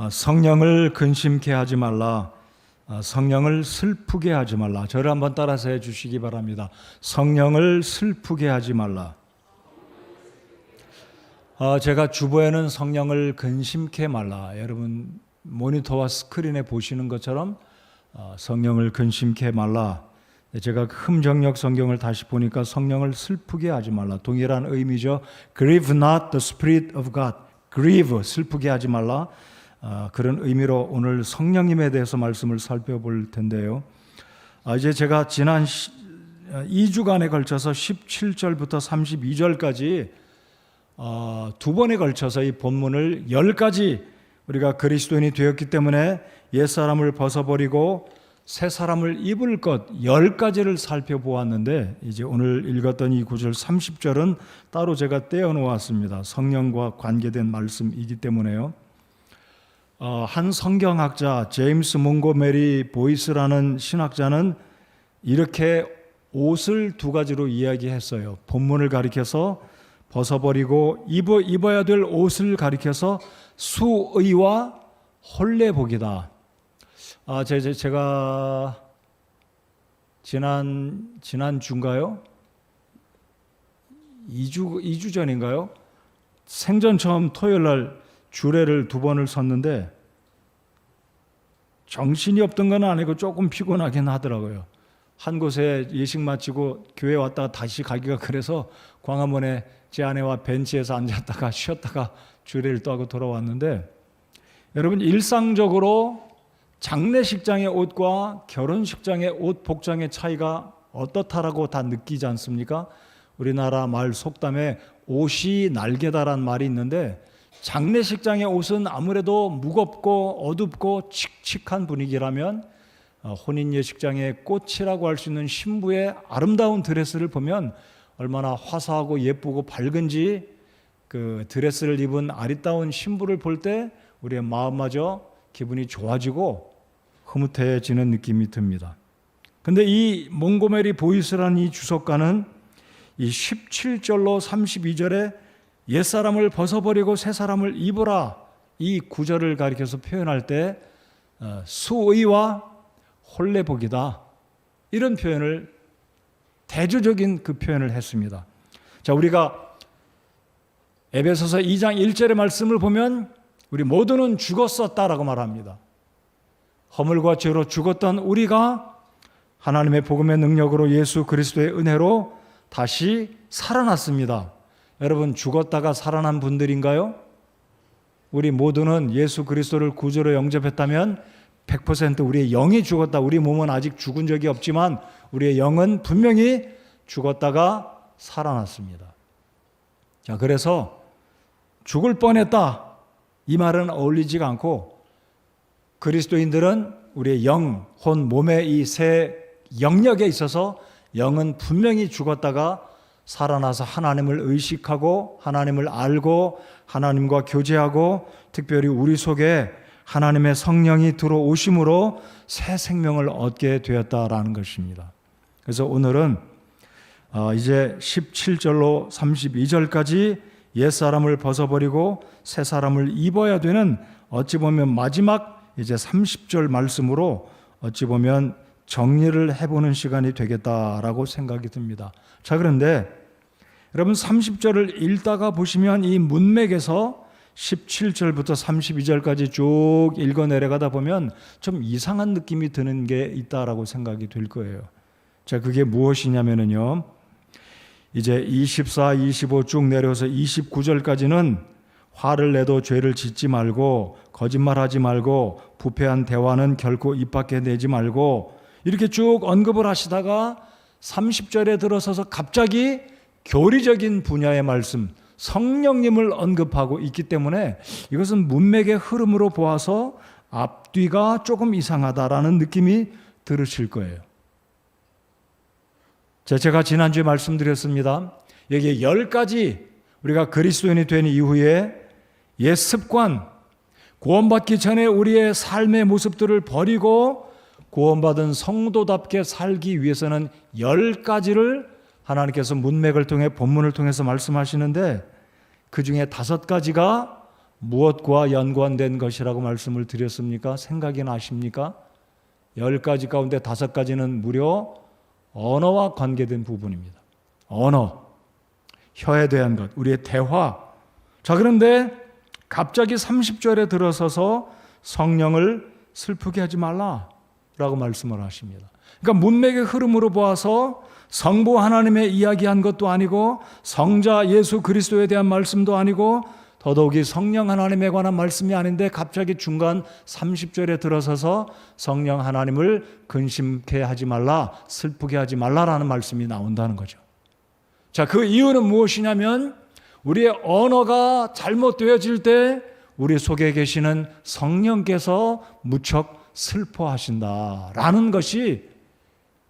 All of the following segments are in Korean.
성령을 근심케 하지 말라. 성령을 슬프게 하지 말라. 저를 한번 따라서 해 주시기 바랍니다. 성령을 슬프게 하지 말라. 제가 주보에는 성령을 근심케 말라. 여러분 모니터와 스크린에 보시는 것처럼 성령을 근심케 말라. 제가 흠정역 성경을 다시 보니까 성령을 슬프게 하지 말라. 동일한 의미죠. Grieve not the Spirit of God. Grieve, 슬프게 하지 말라. 그런 의미로 오늘 성령님에 대해서 말씀을 살펴볼 텐데요. 이제 제가 지난 2주간에 걸쳐서 17절부터 32절까지 두 번에 걸쳐서 이 본문을 10가지 우리가 그리스도인이 되었기 때문에 옛사람을 벗어버리고 새 사람을 입을 것 10가지를 살펴보았는데 이제 오늘 읽었던 이 구절 30절은 따로 제가 떼어놓았습니다. 성령과 관계된 말씀이기 때문에요. 한 성경학자 제임스 몽고메리 보이스라는 신학자는 이렇게 옷을 두 가지로 이야기했어요. 본문을 가리켜서 벗어버리고 입어야 될 옷을 가리켜서 수의와 혼례복이다. 제가 지난 주인가요? 2주 전인가요? 생전 처음 토요일 날 주례를 2번을 섰는데 정신이 없던 건 아니고 조금 피곤하긴 하더라고요. 한 곳에 예식 마치고 교회 왔다가 다시 가기가 그래서 광화문에 제 아내와 벤치에서 앉았다가 쉬었다가 주례를 또 하고 돌아왔는데 여러분 일상적으로 장례식장의 옷과 결혼식장의 옷 복장의 차이가 어떻다라고 다 느끼지 않습니까? 우리나라 말 속담에 옷이 날개다란 말이 있는데 장례식장의 옷은 아무래도 무겁고 어둡고 칙칙한 분위기라면 혼인 예식장의 꽃이라고 할 수 있는 신부의 아름다운 드레스를 보면 얼마나 화사하고 예쁘고 밝은지 그 드레스를 입은 아리따운 신부를 볼 때 우리의 마음마저 기분이 좋아지고 흐뭇해지는 느낌이 듭니다. 근데 이 몽고메리 보이스라는 이 주석가는 이 17절로 32절에 옛사람을 벗어버리고 새사람을 입으라 이 구절을 가리켜서 표현할 때 수의와 혼례복이다 이런 표현을 대조적인 그 표현을 했습니다. 자, 우리가 에베소서 2장 1절의 말씀을 보면 우리 모두는 죽었었다라고 말합니다. 허물과 죄로 죽었던 우리가 하나님의 복음의 능력으로 예수 그리스도의 은혜로 다시 살아났습니다. 여러분 죽었다가 살아난 분들인가요? 우리 모두는 예수 그리스도를 구주로 영접했다면 100% 우리의 영이 죽었다. 우리 몸은 아직 죽은 적이 없지만 우리의 영은 분명히 죽었다가 살아났습니다. 자, 그래서 죽을 뻔했다 이 말은 어울리지가 않고 그리스도인들은 우리의 영, 혼, 몸의 이 세 영역에 있어서 영은 분명히 죽었다가 살아나서 하나님을 의식하고 하나님을 알고 하나님과 교제하고 특별히 우리 속에 하나님의 성령이 들어오심으로 새 생명을 얻게 되었다라는 것입니다. 그래서 오늘은 이제 17절로 32절까지 옛사람을 벗어버리고 새 사람을 입어야 되는 어찌 보면 마지막 이제 30절 말씀으로 어찌 보면 정리를 해보는 시간이 되겠다라고 생각이 듭니다. 자, 그런데 여러분 30절을 읽다가 보시면 이 문맥에서 17절부터 32절까지 쭉 읽어 내려가다 보면 좀 이상한 느낌이 드는 게 있다라고 생각이 될 거예요. 자, 그게 무엇이냐면요. 이제 24, 25 쭉 내려서 29절까지는 화를 내도 죄를 짓지 말고 거짓말하지 말고 부패한 대화는 결코 입 밖에 내지 말고 이렇게 쭉 언급을 하시다가 30절에 들어서서 갑자기 교리적인 분야의 말씀 성령님을 언급하고 있기 때문에 이것은 문맥의 흐름으로 보아서 앞뒤가 조금 이상하다라는 느낌이 들으실 거예요. 제가 지난주에 말씀드렸습니다. 여기에 10가지 우리가 그리스도인이 된 이후에 옛 습관, 구원받기 전에 우리의 삶의 모습들을 버리고 구원받은 성도답게 살기 위해서는 10가지를 하나님께서 문맥을 통해 본문을 통해서 말씀하시는데 그 중에 5가지가 무엇과 연관된 것이라고 말씀을 드렸습니까? 생각이 나십니까? 10가지 가운데 5가지는 무려 언어와 관계된 부분입니다. 언어, 혀에 대한 것, 우리의 대화. 자, 그런데 갑자기 30절에 들어서서 성령을 슬프게 하지 말라라고 말씀을 하십니다. 그러니까 문맥의 흐름으로 보아서 성부 하나님의 이야기한 것도 아니고 성자 예수 그리스도에 대한 말씀도 아니고 더더욱이 성령 하나님에 관한 말씀이 아닌데 갑자기 중간 30절에 들어서서 성령 하나님을 근심케 하지 말라, 슬프게 하지 말라라는 말씀이 나온다는 거죠. 자, 그 이유는 무엇이냐면 우리의 언어가 잘못되어질 때 우리 속에 계시는 성령께서 무척 슬퍼하신다라는 것이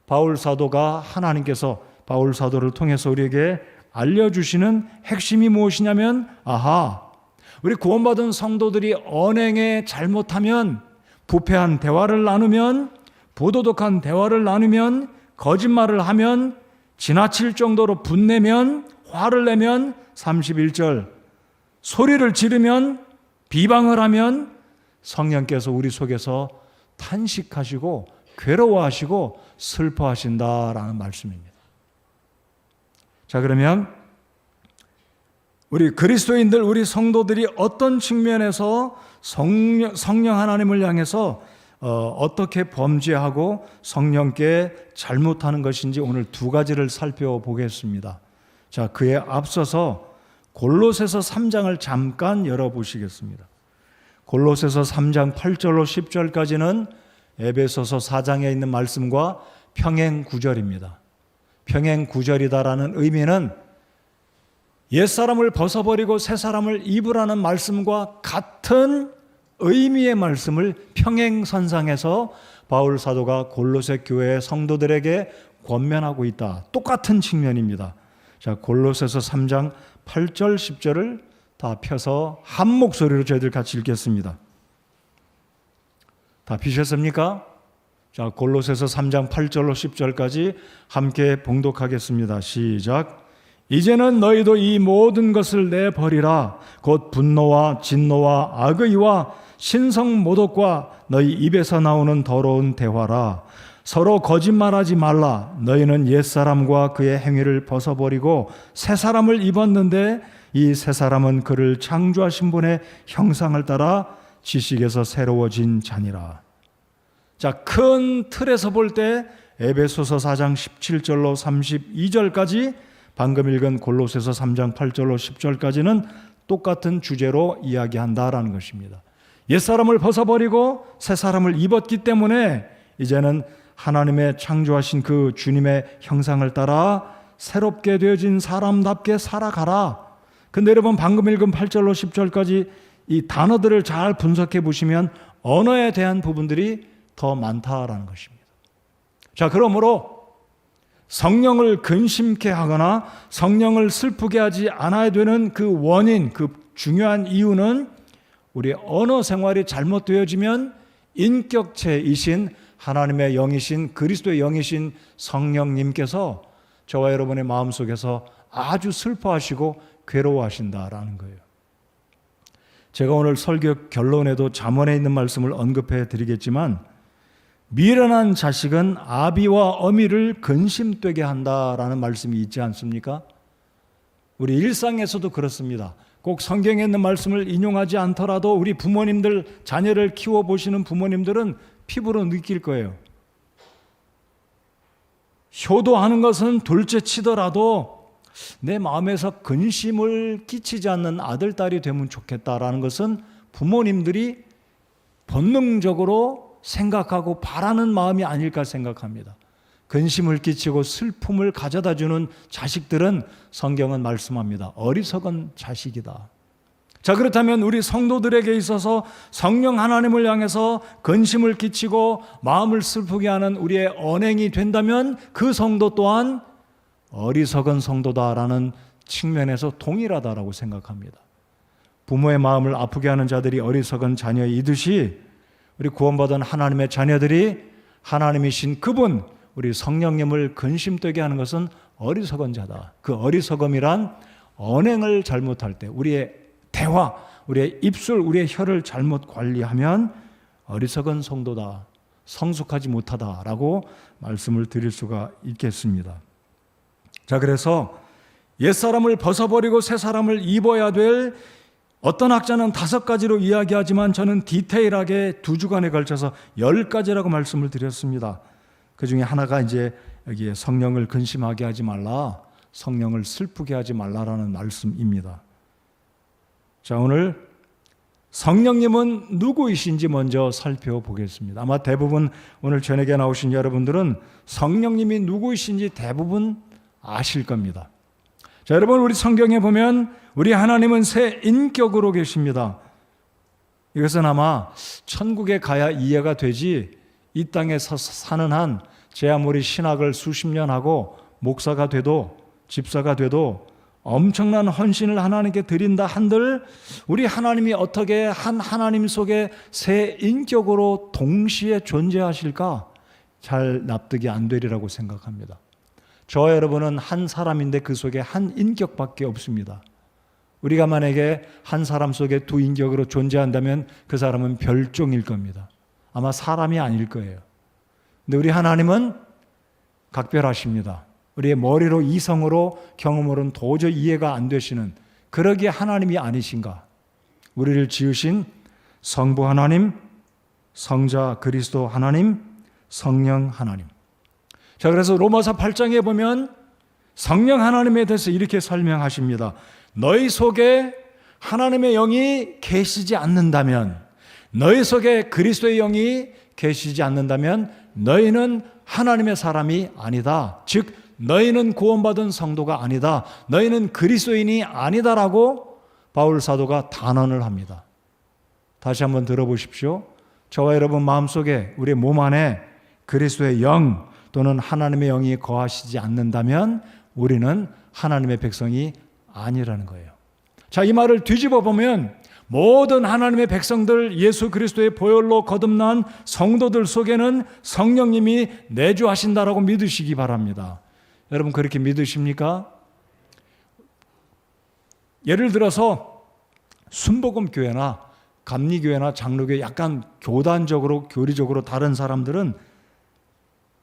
바울 사도가 하나님께서 바울 사도를 통해서 우리에게 알려주시는 핵심이 무엇이냐면 우리 구원받은 성도들이 언행에 잘못하면 부패한 대화를 나누면 부도덕한 대화를 나누면 거짓말을 하면 지나칠 정도로 분내면 화를 내면 31절 소리를 지르면 비방을 하면 성령께서 우리 속에서 탄식하시고 괴로워하시고 슬퍼하신다라는 말씀입니다. 자, 그러면 우리 그리스도인들, 우리 성도들이 어떤 측면에서 성령 하나님을 향해서 어떻게 범죄하고 성령께 잘못하는 것인지 오늘 2가지를 살펴보겠습니다. 자, 그에 앞서서 골로새서 3장을 잠깐 열어보시겠습니다. 골로새서 3장 8절로 10절까지는 에베소서 4장에 있는 말씀과 평행 구절입니다. 평행 구절이다라는 의미는 옛사람을 벗어버리고 새사람을 입으라는 말씀과 같은 의미의 말씀을 평행선상에서 바울 사도가 골로새 교회의 성도들에게 권면하고 있다. 똑같은 측면입니다. 자, 골로새서 3장 8절 10절을 다 펴서 한 목소리로 저희들 같이 읽겠습니다. 다 피셨습니까? 자, 골로새서 3장 8절로 10절까지 함께 봉독하겠습니다. 시작. 이제는 너희도 이 모든 것을 내버리라. 곧 분노와 진노와 악의와 신성 모독과 너희 입에서 나오는 더러운 대화라. 서로 거짓말하지 말라. 너희는 옛사람과 그의 행위를 벗어버리고 새사람을 입었는데 이 새사람은 그를 창조하신 분의 형상을 따라 지식에서 새로워진 자니라. 자, 큰 틀에서 볼 때 에베소서 4장 17절로 32절까지 방금 읽은 골로새서 3장 8절로 10절까지는 똑같은 주제로 이야기한다라는 것입니다. 옛사람을 벗어버리고 새사람을 입었기 때문에 이제는 하나님의 창조하신 그 주님의 형상을 따라 새롭게 되어진 사람답게 살아가라. 근데 여러분 방금 읽은 8절로 10절까지 이 단어들을 잘 분석해 보시면 언어에 대한 부분들이 더 많다라는 것입니다. 자, 그러므로 성령을 근심케 하거나 성령을 슬프게 하지 않아야 되는 그 원인, 그 중요한 이유는 우리 언어 생활이 잘못되어지면 인격체이신 하나님의 영이신 그리스도의 영이신 성령님께서 저와 여러분의 마음속에서 아주 슬퍼하시고 괴로워하신다라는 거예요. 제가 오늘 설교 결론에도 잠언에 있는 말씀을 언급해 드리겠지만 미련한 자식은 아비와 어미를 근심되게 한다라는 말씀이 있지 않습니까? 우리 일상에서도 그렇습니다. 꼭 성경에 있는 말씀을 인용하지 않더라도 우리 부모님들 자녀를 키워보시는 부모님들은 피부로 느낄 거예요. 효도하는 것은 둘째 치더라도 내 마음에서 근심을 끼치지 않는 아들, 딸이 되면 좋겠다라는 것은 부모님들이 본능적으로 생각하고 바라는 마음이 아닐까 생각합니다. 근심을 끼치고 슬픔을 가져다주는 자식들은 성경은 말씀합니다. 어리석은 자식이다. 자, 그렇다면 우리 성도들에게 있어서 성령 하나님을 향해서 근심을 끼치고 마음을 슬프게 하는 우리의 언행이 된다면 그 성도 또한 어리석은 성도다라는 측면에서 동일하다라고 생각합니다. 부모의 마음을 아프게 하는 자들이 어리석은 자녀이듯이 우리 구원받은 하나님의 자녀들이 하나님이신 그분, 우리 성령님을 근심되게 하는 것은 어리석은 자다. 그 어리석음이란 언행을 잘못할 때, 우리의 대화, 우리의 입술, 우리의 혀를 잘못 관리하면 어리석은 성도다, 성숙하지 못하다라고 말씀을 드릴 수가 있겠습니다. 자, 그래서 옛사람을 벗어버리고 새 사람을 입어야 될, 어떤 학자는 5가지로 이야기하지만 저는 디테일하게 2주간에 걸쳐서 10가지라고 말씀을 드렸습니다. 그 중에 하나가 이제 여기에 성령을 근심하게 하지 말라, 성령을 슬프게 하지 말라라는 말씀입니다. 자, 오늘 성령님은 누구이신지 먼저 살펴보겠습니다. 아마 대부분 오늘 저녁에 나오신 여러분들은 성령님이 누구이신지 대부분 아실 겁니다. 자, 여러분, 우리 성경에 보면 우리 하나님은 새 인격으로 계십니다. 이것은 아마 천국에 가야 이해가 되지, 이 땅에서 사는 한 제 아무리 신학을 수십 년 하고 목사가 돼도, 집사가 돼도 엄청난 헌신을 하나님께 드린다 한들 우리 하나님이 어떻게 한 하나님 속에 새 인격으로 동시에 존재하실까 잘 납득이 안 되리라고 생각합니다. 저와 여러분은 한 사람인데 그 속에 한 인격밖에 없습니다. 우리가 만약에 한 사람 속에 2 인격으로 존재한다면 그 사람은 별종일 겁니다. 아마 사람이 아닐 거예요. 근데 우리 하나님은 각별하십니다. 우리의 머리로, 이성으로, 경험으로는 도저히 이해가 안 되시는, 그러기에 하나님이 아니신가? 우리를 지으신 성부 하나님, 성자 그리스도 하나님, 성령 하나님. 자, 그래서 로마서 8장에 보면 성령 하나님에 대해서 이렇게 설명하십니다. 너희 속에 하나님의 영이 계시지 않는다면, 너희 속에 그리스도의 영이 계시지 않는다면 너희는 하나님의 사람이 아니다. 즉 너희는 구원받은 성도가 아니다. 너희는 그리스도인이 아니다라고 바울 사도가 단언을 합니다. 다시 한번 들어보십시오. 저와 여러분 마음속에, 우리 몸 안에 그리스도의 영 또는 하나님의 영이 거하시지 않는다면 우리는 하나님의 백성이 아니라는 거예요. 자, 이 말을 뒤집어 보면 모든 하나님의 백성들, 예수 그리스도의 보혈로 거듭난 성도들 속에는 성령님이 내주하신다라고 믿으시기 바랍니다. 여러분 그렇게 믿으십니까? 예를 들어서 순복음교회나 감리교회나 장로교회 약간 교단적으로, 교리적으로 다른 사람들은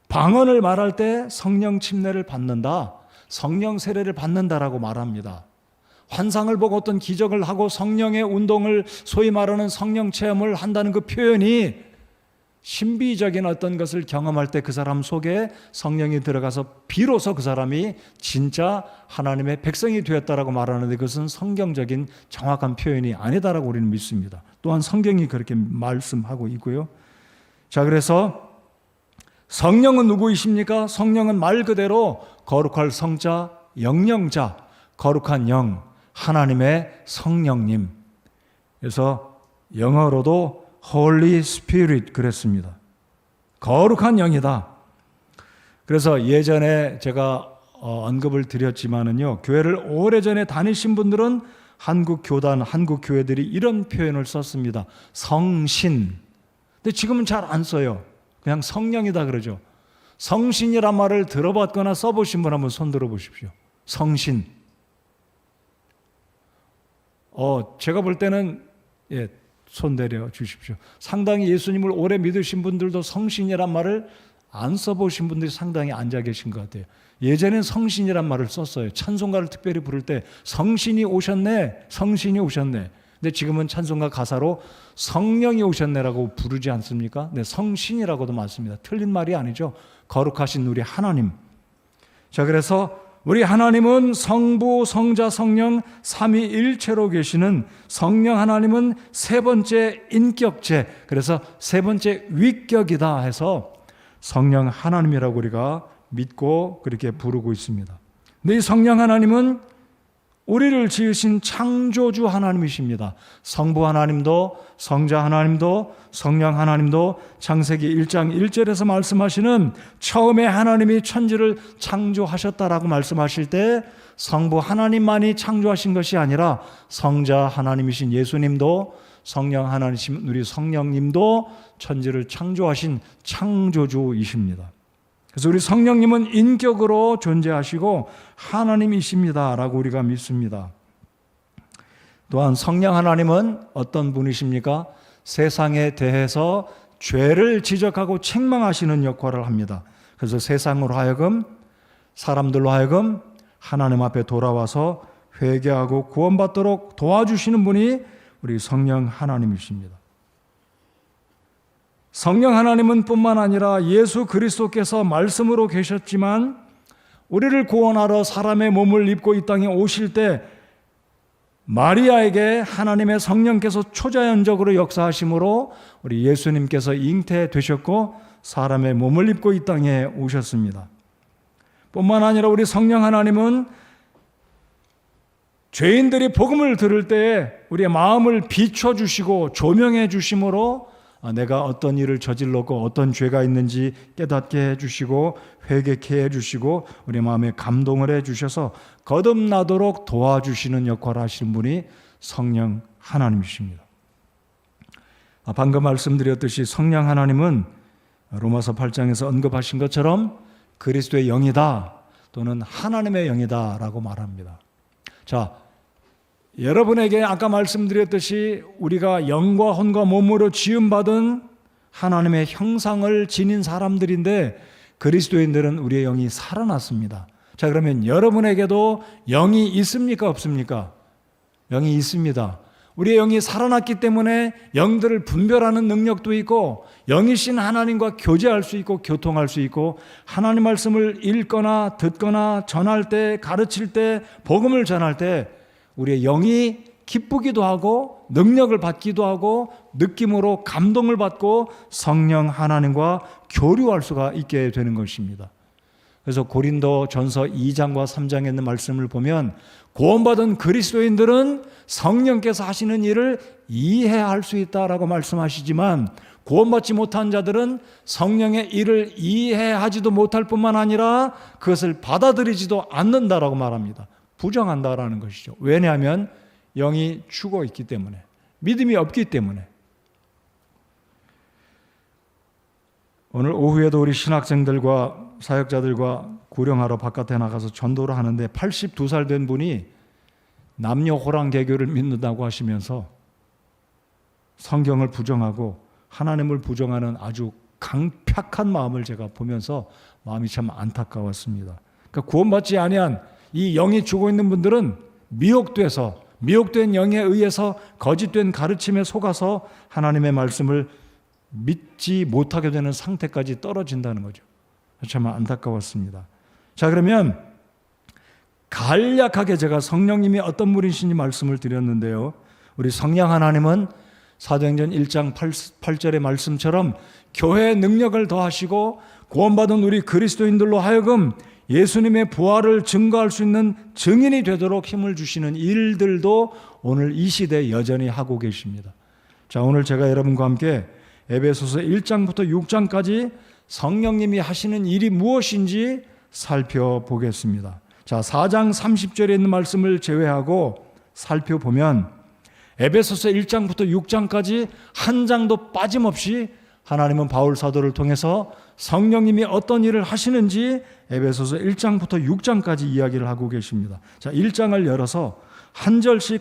방언을 말할 때 성령 침례를 받는다, 성령 세례를 받는다라고 말합니다. 환상을 보고 어떤 기적을 하고 성령의 운동을, 소위 말하는 성령 체험을 한다는 그 표현이 신비적인 어떤 것을 경험할 때 그 사람 속에 성령이 들어가서 비로소 그 사람이 진짜 하나님의 백성이 되었다라고 말하는데 그것은 성경적인 정확한 표현이 아니다라고 우리는 믿습니다. 또한 성경이 그렇게 말씀하고 있고요. 자, 그래서 성령은 누구이십니까? 성령은 말 그대로 거룩할 성자, 영령자, 거룩한 영, 하나님의 성령님. 그래서 영어로도 Holy Spirit 그랬습니다. 거룩한 영이다. 그래서 예전에 제가 언급을 드렸지만은요, 교회를 오래전에 다니신 분들은 한국 교단, 한국 교회들이 이런 표현을 썼습니다. 성신. 근데 지금은 잘 안 써요. 그냥 성령이다 그러죠. 성신이란 말을 들어봤거나 써보신 분 한번 손 들어보십시오. 성신. 제가 볼 때는 손 내려 주십시오. 상당히 예수님을 오래 믿으신 분들도 성신이란 말을 안 써보신 분들이 상당히 앉아 계신 것 같아요. 예전엔 성신이란 말을 썼어요. 찬송가를 특별히 부를 때 성신이 오셨네, 성신이 오셨네. 근데 지금은 찬송가 가사로 성령이 오셨네라고 부르지 않습니까? 네, 성신이라고도 맞습니다. 틀린 말이 아니죠. 거룩하신 우리 하나님. 자, 그래서 우리 하나님은 성부, 성자, 성령 삼위일체로 계시는 성령 하나님은 세 번째 인격체, 그래서 세 번째 위격이다 해서 성령 하나님이라고 우리가 믿고 그렇게 부르고 있습니다. 근데 이 성령 하나님은 우리를 지으신 창조주 하나님이십니다. 성부 하나님도, 성자 하나님도, 성령 하나님도 창세기 1장 1절에서 말씀하시는 처음에 하나님이 천지를 창조하셨다라고 말씀하실 때 성부 하나님만이 창조하신 것이 아니라 성자 하나님이신 예수님도, 성령 하나님이신 우리 성령님도 천지를 창조하신 창조주이십니다. 그래서 우리 성령님은 인격으로 존재하시고 하나님이십니다라고 우리가 믿습니다. 또한 성령 하나님은 어떤 분이십니까? 세상에 대해서 죄를 지적하고 책망하시는 역할을 합니다. 그래서 세상으로 하여금, 사람들로 하여금 하나님 앞에 돌아와서 회개하고 구원받도록 도와주시는 분이 우리 성령 하나님이십니다. 성령 하나님은 뿐만 아니라 예수 그리스도께서 말씀으로 계셨지만 우리를 구원하러 사람의 몸을 입고 이 땅에 오실 때 마리아에게 하나님의 성령께서 초자연적으로 역사하심으로 우리 예수님께서 잉태되셨고 사람의 몸을 입고 이 땅에 오셨습니다. 뿐만 아니라 우리 성령 하나님은 죄인들이 복음을 들을 때에 우리의 마음을 비춰주시고 조명해 주심으로 내가 어떤 일을 저질렀고 어떤 죄가 있는지 깨닫게 해주시고 회개케 해주시고 우리 마음에 감동을 해주셔서 거듭나도록 도와주시는 역할을 하시는 분이 성령 하나님이십니다. 방금 말씀드렸듯이 성령 하나님은 로마서 8장에서 언급하신 것처럼 그리스도의 영이다 또는 하나님의 영이다 라고 말합니다. 자, 여러분에게 아까 말씀드렸듯이 우리가 영과 혼과 몸으로 지음받은 하나님의 형상을 지닌 사람들인데 그리스도인들은 우리의 영이 살아났습니다. 자, 그러면 여러분에게도 영이 있습니까? 없습니까? 영이 있습니다. 우리의 영이 살아났기 때문에 영들을 분별하는 능력도 있고 영이신 하나님과 교제할 수 있고 교통할 수 있고 하나님 말씀을 읽거나 듣거나 전할 때 가르칠 때 복음을 전할 때 우리의 영이 기쁘기도 하고 능력을 받기도 하고 느낌으로 감동을 받고 성령 하나님과 교류할 수가 있게 되는 것입니다. 그래서 고린도 전서 2장과 3장에 있는 말씀을 보면 구원받은 그리스도인들은 성령께서 하시는 일을 이해할 수 있다라고 말씀하시지만 구원받지 못한 자들은 성령의 일을 이해하지도 못할 뿐만 아니라 그것을 받아들이지도 않는다라고 말합니다. 부정한다라는 것이죠. 왜냐하면 영이 죽어 있기 때문에, 믿음이 없기 때문에. 오늘 오후에도 우리 신학생들과 사역자들과 구령하러 바깥에 나가서 전도를 하는데 82살 된 분이 남녀 호랑 개교를 믿는다고 하시면서 성경을 부정하고 하나님을 부정하는 아주 강팍한 마음을 제가 보면서 마음이 참 안타까웠습니다. 그러니까 구원받지 아니한 이 영이 죽어 있는 분들은 미혹된 영에 의해서 거짓된 가르침에 속아서 하나님의 말씀을 믿지 못하게 되는 상태까지 떨어진다는 거죠. 참 안타까웠습니다. 자, 그러면 간략하게 제가 성령님이 어떤 분이신지 말씀을 드렸는데요. 우리 성령 하나님은 사도행전 1장 8절의 말씀처럼 교회의 능력을 더하시고 구원받은 우리 그리스도인들로 하여금 예수님의 부활을 증거할 수 있는 증인이 되도록 힘을 주시는 일들도 오늘 이 시대에 여전히 하고 계십니다. 자, 오늘 제가 여러분과 함께 에베소서 1장부터 6장까지 성령님이 하시는 일이 무엇인지 살펴보겠습니다. 자, 4장 30절에 있는 말씀을 제외하고 살펴보면 에베소서 1장부터 6장까지 한 장도 빠짐없이 하나님은 바울 사도를 통해서 성령님이 어떤 일을 하시는지 에베소서 1장부터 6장까지 이야기를 하고 계십니다. 자, 1장을 열어서 한 절씩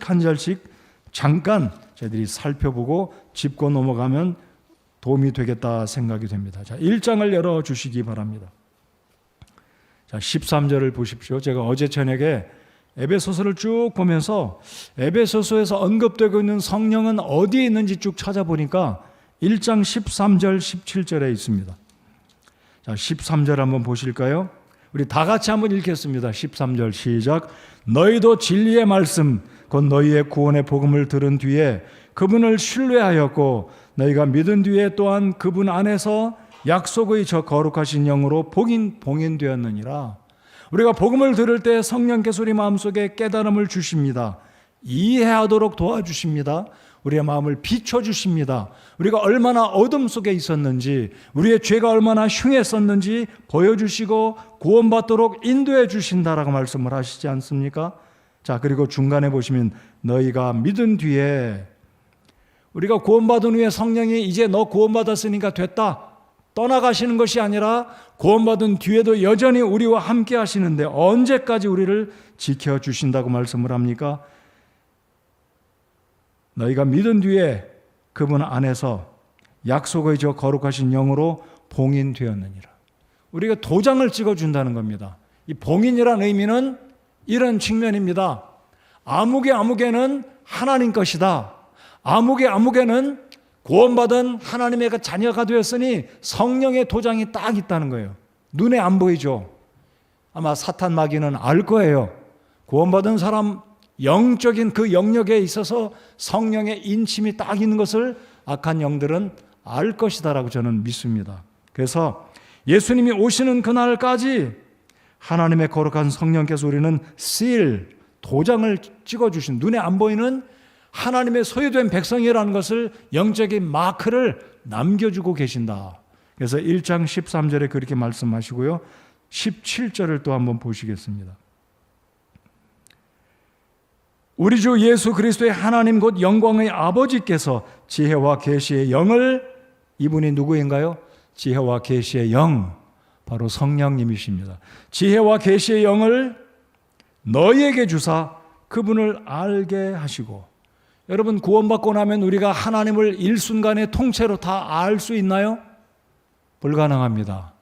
잠깐 저희들이 살펴보고 짚고 넘어가면 도움이 되겠다 생각이 됩니다. 자, 1장을 열어주시기 바랍니다. 자, 13절을 보십시오. 제가 어제 저녁에 에베소서를 쭉 보면서 에베소서에서 언급되고 있는 성령은 어디에 있는지 쭉 찾아보니까 1장 13절 17절에 있습니다. 자, 13절 한번 보실까요? 우리 다 같이 한번 읽겠습니다. 13절 시작. 너희도 진리의 말씀 곧 너희의 구원의 복음을 들은 뒤에 그분을 신뢰하였고 너희가 믿은 뒤에 또한 그분 안에서 약속의 저 거룩하신 영으로 봉인되었느니라. 우리가 복음을 들을 때 성령께서 우리 마음속에 깨달음을 주십니다. 이해하도록 도와주십니다. 우리의 마음을 비춰주십니다. 우리가 얼마나 어둠 속에 있었는지, 우리의 죄가 얼마나 흉했었는지 보여주시고 구원받도록 인도해 주신다라고 말씀을 하시지 않습니까? 자, 그리고 중간에 보시면 너희가 믿은 뒤에, 우리가 구원받은 후에 성령이 이제 너 구원받았으니까 됐다 떠나가시는 것이 아니라 구원받은 뒤에도 여전히 우리와 함께 하시는데 언제까지 우리를 지켜주신다고 말씀을 합니까? 너희가 믿은 뒤에 그분 안에서 약속의 저 거룩하신 영으로 봉인되었느니라. 우리가 도장을 찍어준다는 겁니다. 이 봉인이라는 의미는 이런 측면입니다. 아무개는 하나님 것이다. 아무개는 구원받은 하나님의 그 자녀가 되었으니 성령의 도장이 딱 있다는 거예요. 눈에 안 보이죠. 아마 사탄 마귀는 알 거예요. 구원받은 사람 영적인 그 영역에 있어서 성령의 인침이 딱 있는 것을 악한 영들은 알 것이다라고 저는 믿습니다. 그래서 예수님이 오시는 그날까지 하나님의 거룩한 성령께서 우리는 seal, 도장을 찍어주신, 눈에 안 보이는 하나님의 소유된 백성이라는 것을, 영적인 마크를 남겨주고 계신다. 그래서 1장 13절에 그렇게 말씀하시고요. 17절을 또 한번 보시겠습니다. 우리 주 예수 그리스도의 하나님 곧 영광의 아버지께서 지혜와 계시의 영을, 이분이 누구인가요? 지혜와 계시의 영, 바로 성령님이십니다. 지혜와 계시의 영을 너희에게 주사 그분을 알게 하시고. 여러분, 구원받고 나면 우리가 하나님을 일순간에 통째로 다 알 수 있나요? 불가능합니다.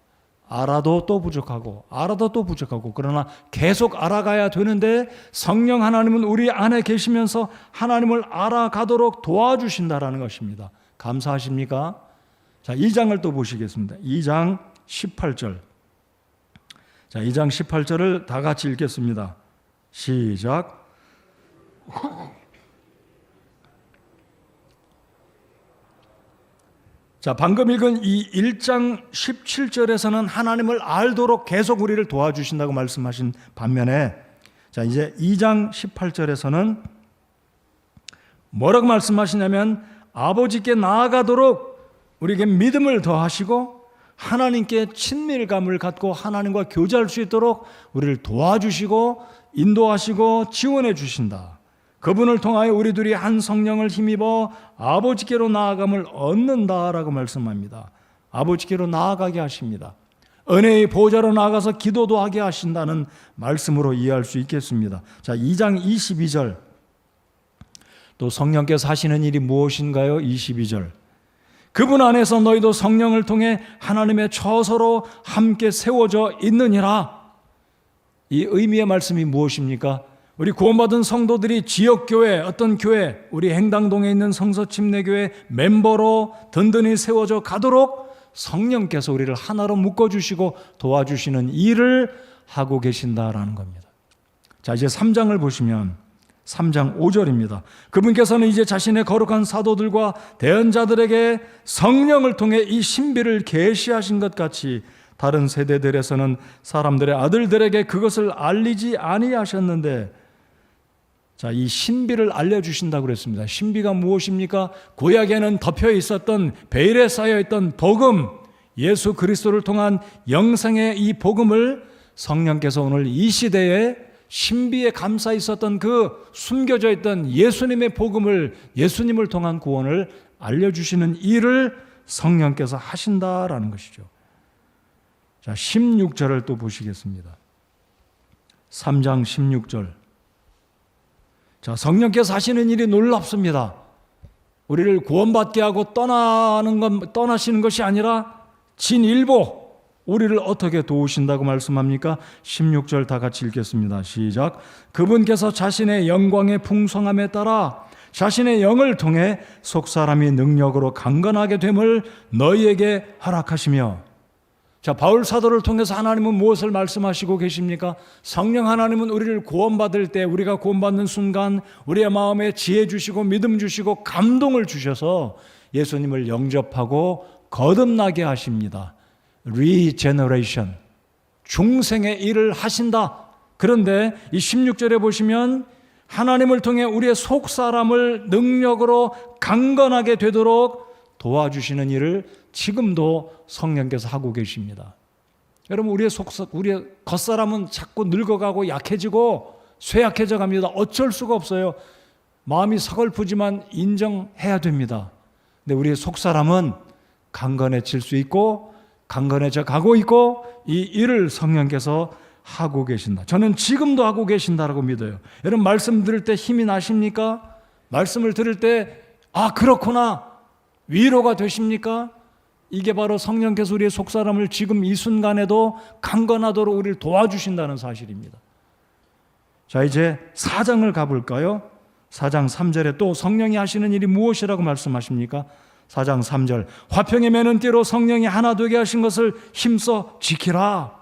알아도 또 부족하고 그러나 계속 알아가야 되는데, 성령 하나님은 우리 안에 계시면서 하나님을 알아가도록 도와주신다라는 것입니다. 감사하십니까? 자, 2장을 또 보시겠습니다. 2장 18절. 자, 2장 18절을 다 같이 읽겠습니다. 시작. 자, 방금 읽은 이 1장 17절에서는 하나님을 알도록 계속 우리를 도와주신다고 말씀하신 반면에, 자, 이제 2장 18절에서는 뭐라고 말씀하시냐면, 아버지께 나아가도록 우리에게 믿음을 더하시고 하나님께 친밀감을 갖고 하나님과 교제할 수 있도록 우리를 도와주시고 인도하시고 지원해 주신다. 그분을 통하여 우리들이 한 성령을 힘입어 아버지께로 나아감을 얻는다라고 말씀합니다. 아버지께로 나아가게 하십니다. 은혜의 보좌로 나아가서 기도도 하게 하신다는 말씀으로 이해할 수 있겠습니다. 자, 2장 22절. 또 성령께서 하시는 일이 무엇인가요? 22절. 그분 안에서 너희도 성령을 통해 하나님의 처소로 함께 세워져 있느니라. 이 의미의 말씀이 무엇입니까? 우리 구원받은 성도들이 지역교회, 어떤 교회, 우리 행당동에 있는 성서침례교회 멤버로 든든히 세워져 가도록 성령께서 우리를 하나로 묶어주시고 도와주시는 일을 하고 계신다라는 겁니다. 자, 이제 3장을 보시면 3장 5절입니다. 그분께서는 이제 자신의 거룩한 사도들과 대언자들에게 성령을 통해 이 신비를 계시하신 것 같이 다른 세대들에서는 사람들의 아들들에게 그것을 알리지 아니하셨는데, 자, 이 신비를 알려주신다고 그랬습니다. 신비가 무엇입니까? 구약에는 덮여 있었던, 베일에 쌓여 있던 복음, 예수 그리스도를 통한 영생의 이 복음을 성령께서 오늘 이 시대에 신비에 감싸 있었던 그 숨겨져 있던 예수님의 복음을, 예수님을 통한 구원을 알려주시는 일을 성령께서 하신다라는 것이죠. 자, 16절을 또 보시겠습니다. 3장 16절. 자, 성령께서 하시는 일이 놀랍습니다. 우리를 구원받게 하고 떠나시는 것이 아니라 진일보, 우리를 어떻게 도우신다고 말씀합니까? 16절 다 같이 읽겠습니다. 시작. 그분께서 자신의 영광의 풍성함에 따라 자신의 영을 통해 속사람이 능력으로 강건하게 됨을 너희에게 허락하시며. 자, 바울 사도를 통해서 하나님은 무엇을 말씀하시고 계십니까? 성령 하나님은 우리를 구원받을 때, 우리가 구원받는 순간 우리의 마음에 지혜 주시고 믿음 주시고 감동을 주셔서 예수님을 영접하고 거듭나게 하십니다. 리제너레이션, 중생의 일을 하신다. 그런데 이 16절에 보시면 하나님을 통해 우리의 속사람을 능력으로 강건하게 되도록 도와주시는 일을 지금도 성령께서 하고 계십니다. 여러분, 우리의 겉사람은 자꾸 늙어가고 약해지고 쇠약해져 갑니다. 어쩔 수가 없어요. 마음이 서글프지만 인정해야 됩니다. 근데 우리의 속사람은 강건해질 수 있고 강건해져 가고 있고, 이 일을 성령께서 하고 계신다. 저는 지금도 하고 계신다라고 믿어요. 여러분, 말씀 들을 때 힘이 나십니까? 말씀을 들을 때 그렇구나 위로가 되십니까? 이게 바로 성령께서 우리의 속사람을 지금 이 순간에도 강건하도록 우리를 도와주신다는 사실입니다. 자, 이제 4장을 가볼까요? 4장 3절에 또 성령이 하시는 일이 무엇이라고 말씀하십니까? 4장 3절, 화평에 매는 띠로 성령이 하나 되게 하신 것을 힘써 지키라.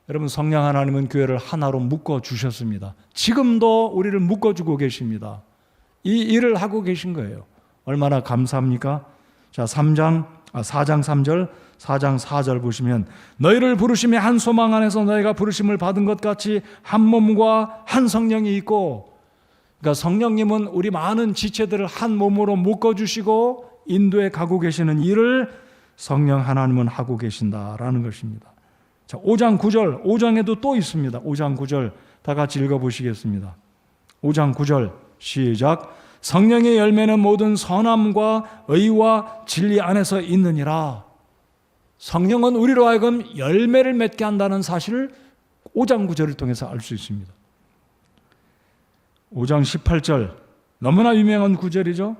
여러분, 성령 하나님은 교회를 하나로 묶어주셨습니다. 지금도 우리를 묶어주고 계십니다. 이 일을 하고 계신 거예요. 얼마나 감사합니까? 자, 4장 3절, 4장 4절 보시면, 너희를 부르심의 한 소망 안에서 너희가 부르심을 받은 것 같이 한 몸과 한 성령이 있고, 그러니까 성령님은 우리 많은 지체들을 한 몸으로 묶어주시고 인도에 가고 계시는 일을 성령 하나님은 하고 계신다라는 것입니다. 자, 5장 9절, 5장에도 또 있습니다. 5장 9절 다 같이 읽어보시겠습니다. 5장 9절 시작. 성령의 열매는 모든 선함과 의와 진리 안에서 있느니라. 성령은 우리로 하여금 열매를 맺게 한다는 사실을 5장 9절을 통해서 알 수 있습니다. 5장 18절 너무나 유명한 구절이죠.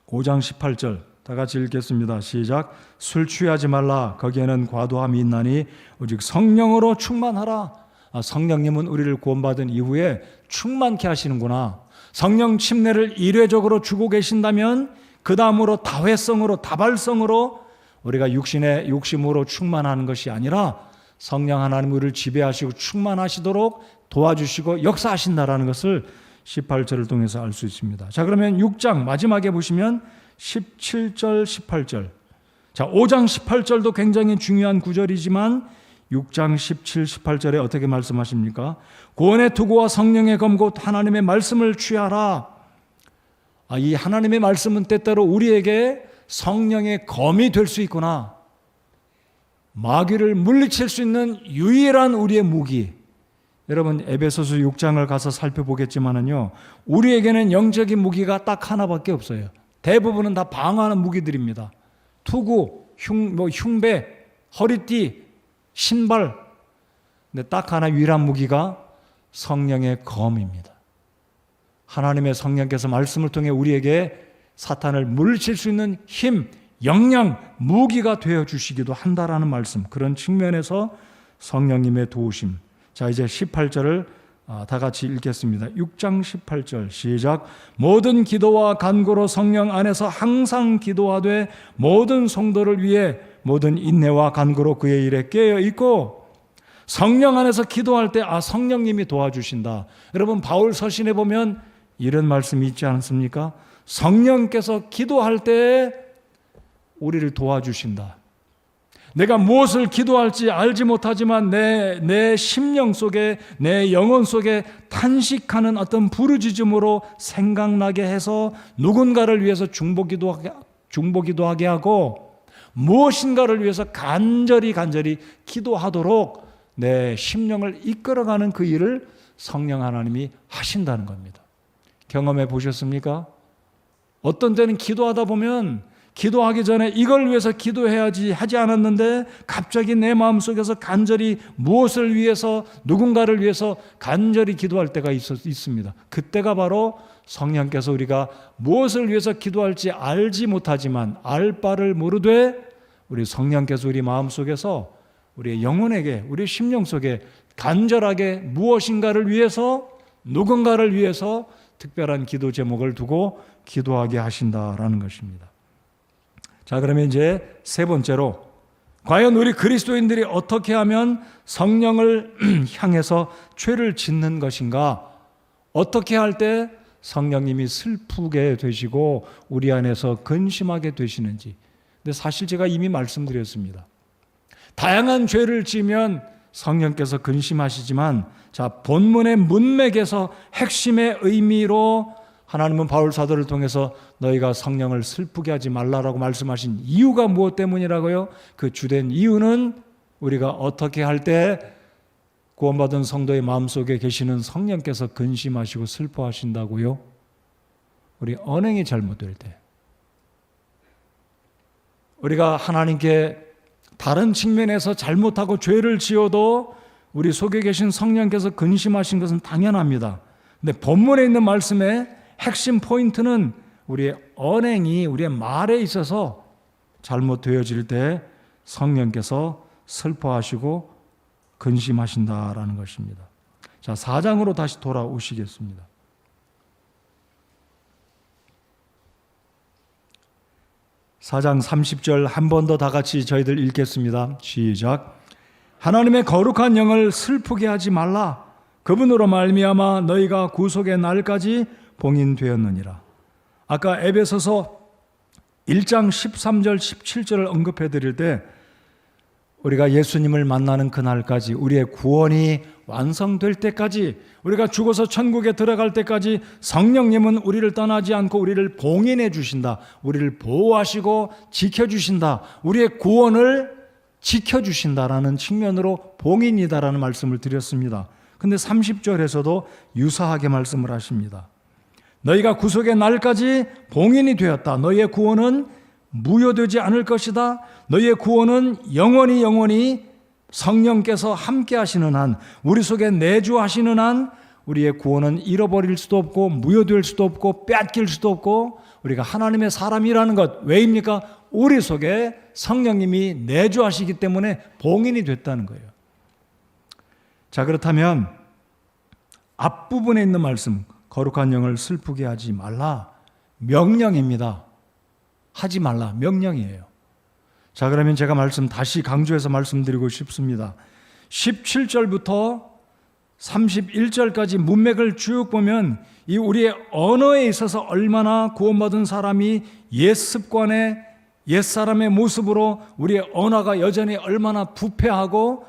5장 18절 다 같이 읽겠습니다. 시작. 술 취하지 말라. 거기에는 과도함이 있나니 오직 성령으로 충만하라. 성령님은 우리를 구원받은 이후에 충만케 하시는구나. 성령 침례를 일회적으로 주고 계신다면 그 다음으로 다회성으로 다발성으로 우리가 육신의 욕심으로 충만하는 것이 아니라 성령 하나님 우리를 지배하시고 충만하시도록 도와주시고 역사하신다라는 것을 18절을 통해서 알 수 있습니다. 자, 그러면 6장 마지막에 보시면 17절 18절. 자, 5장 18절도 굉장히 중요한 구절이지만 6장 17, 18절에 어떻게 말씀하십니까? 구원의 투구와 성령의 검 곧 하나님의 말씀을 취하라. 이 하나님의 말씀은 때때로 우리에게 성령의 검이 될 수 있구나. 마귀를 물리칠 수 있는 유일한 우리의 무기. 여러분, 에베소서 6장을 가서 살펴보겠지만은요, 우리에게는 영적인 무기가 딱 하나밖에 없어요. 대부분은 다 방어하는 무기들입니다. 투구, 흉배, 허리띠, 신발. 근데 딱 하나 유일한 무기가 성령의 검입니다. 하나님의 성령께서 말씀을 통해 우리에게 사탄을 물리칠 수 있는 힘, 역량, 무기가 되어주시기도 한다라는 말씀. 그런 측면에서 성령님의 도우심. 자, 이제 18절을 다 같이 읽겠습니다. 6장 18절 시작. 모든 기도와 간구로 성령 안에서 항상 기도하되 모든 성도를 위해 모든 인내와 간구로 그의 일에 깨어 있고. 성령 안에서 기도할 때 성령님이 도와주신다. 여러분, 바울 서신에 보면 이런 말씀이 있지 않습니까? 성령께서 기도할 때 우리를 도와주신다. 내가 무엇을 기도할지 알지 못하지만 내 심령 속에, 내 영혼 속에 탄식하는 어떤 부르짖음으로 생각나게 해서 누군가를 위해서 중보기도하게 하고 무엇인가를 위해서 간절히 기도하도록 내 심령을 이끌어가는 그 일을 성령 하나님이 하신다는 겁니다. 경험해 보셨습니까? 어떤 때는 기도하다 보면 기도하기 전에 이걸 위해서 기도해야지 하지 않았는데 갑자기 내 마음속에서 간절히 무엇을 위해서, 누군가를 위해서 간절히 기도할 때가 있습니다. 그때가 바로 성령께서 우리가 무엇을 위해서 기도할지 알지 못하지만 알 바를 모르되 우리 성령께서 우리 마음속에서 우리의 영혼에게, 우리 심령 속에 간절하게 무엇인가를 위해서, 누군가를 위해서 특별한 기도 제목을 두고 기도하게 하신다라는 것입니다. 자, 그러면 이제 세 번째로, 과연 우리 그리스도인들이 어떻게 하면 성령을 향해서 죄를 짓는 것인가? 어떻게 할 때 성령님이 슬프게 되시고 우리 안에서 근심하게 되시는지. 근데 사실 제가 이미 말씀드렸습니다. 다양한 죄를 지으면 성령께서 근심하시지만, 자, 본문의 문맥에서 핵심의 의미로 하나님은 바울 사도를 통해서 너희가 성령을 슬프게 하지 말라라고 말씀하신 이유가 무엇 때문이라고요? 그 주된 이유는 우리가 어떻게 할 때 구원받은 성도의 마음속에 계시는 성령께서 근심하시고 슬퍼하신다고요? 우리 언행이 잘못될 때, 우리가 하나님께 다른 측면에서 잘못하고 죄를 지어도 우리 속에 계신 성령께서 근심하신 것은 당연합니다. 근데 본문에 있는 말씀에 핵심 포인트는 우리의 언행이 우리의 말에 있어서 잘못되어질 때 성령께서 슬퍼하시고 근심하신다라는 것입니다. 자, 4장으로 다시 돌아오시겠습니다. 4장 30절 한 번 더 다 같이 저희들 읽겠습니다. 시작. 하나님의 거룩한 영을 슬프게 하지 말라. 그분으로 말미암아 너희가 구속의 날까지 봉인되었느니라. 아까 에베소서 1장 13절 17절을 언급해 드릴 때 우리가 예수님을 만나는 그날까지, 우리의 구원이 완성될 때까지, 우리가 죽어서 천국에 들어갈 때까지 성령님은 우리를 떠나지 않고 우리를 봉인해 주신다. 우리를 보호하시고 지켜주신다. 우리의 구원을 지켜주신다라는 측면으로 봉인이다라는 말씀을 드렸습니다. 근데 30절에서도 유사하게 말씀을 하십니다. 너희가 구속의 날까지 봉인이 되었다. 너희의 구원은 무효되지 않을 것이다. 너희의 구원은 영원히 성령께서 함께 하시는 한, 우리 속에 내주하시는 한 우리의 구원은 잃어버릴 수도 없고 무효될 수도 없고 빼앗길 수도 없고, 우리가 하나님의 사람이라는 것, 왜입니까? 우리 속에 성령님이 내주하시기 때문에 봉인이 됐다는 거예요. 자, 그렇다면 앞부분에 있는 말씀, 거룩한 영을 슬프게 하지 말라, 명령입니다. 하지 말라, 명령이에요. 자, 그러면 제가 다시 강조해서 말씀드리고 싶습니다. 17절부터 31절까지 문맥을 쭉 보면 이 우리의 언어에 있어서 얼마나 구원받은 사람이 옛 습관에 옛사람의 모습으로 우리의 언어가 여전히 얼마나 부패하고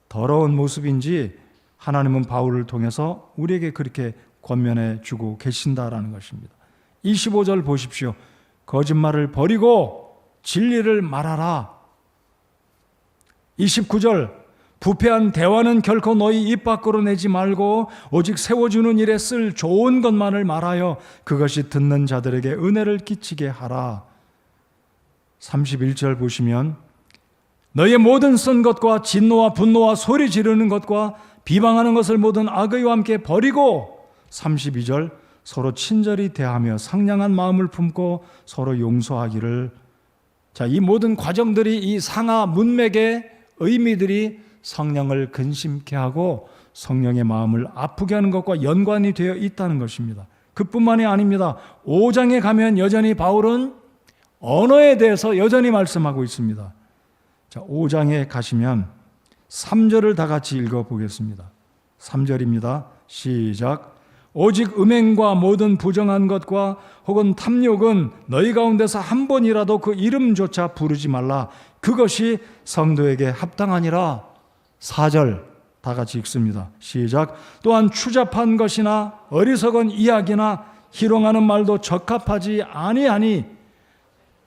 더러운 모습인지 하나님은 바울을 통해서 우리에게 그렇게 권면해 주고 계신다라는 것입니다. 25절 보십시오. 거짓말을 버리고 진리를 말하라. 29절 부패한 대화는 결코 너희 입 밖으로 내지 말고 오직 세워주는 일에 쓸 좋은 것만을 말하여 그것이 듣는 자들에게 은혜를 끼치게 하라. 31절 보시면 너희의 모든 쓴 것과 진노와 분노와 소리 지르는 것과 비방하는 것을 모든 악의와 함께 버리고, 32절 서로 친절히 대하며 상냥한 마음을 품고 서로 용서하기를. 자, 이 모든 과정들이, 이 상하 문맥의 의미들이 성령을 근심케 하고 성령의 마음을 아프게 하는 것과 연관이 되어 있다는 것입니다. 그뿐만이 아닙니다. 5장에 가면 여전히 바울은 언어에 대해서 여전히 말씀하고 있습니다. 자, 5장에 가시면 3절을 다 같이 읽어보겠습니다. 3절입니다. 시작. 오직 음행과 모든 부정한 것과 혹은 탐욕은 너희 가운데서 한 번이라도 그 이름조차 부르지 말라. 그것이 성도에게 합당하니라. 4절 다 같이 읽습니다. 시작. 또한 추잡한 것이나 어리석은 이야기나 희롱하는 말도 적합하지 아니하니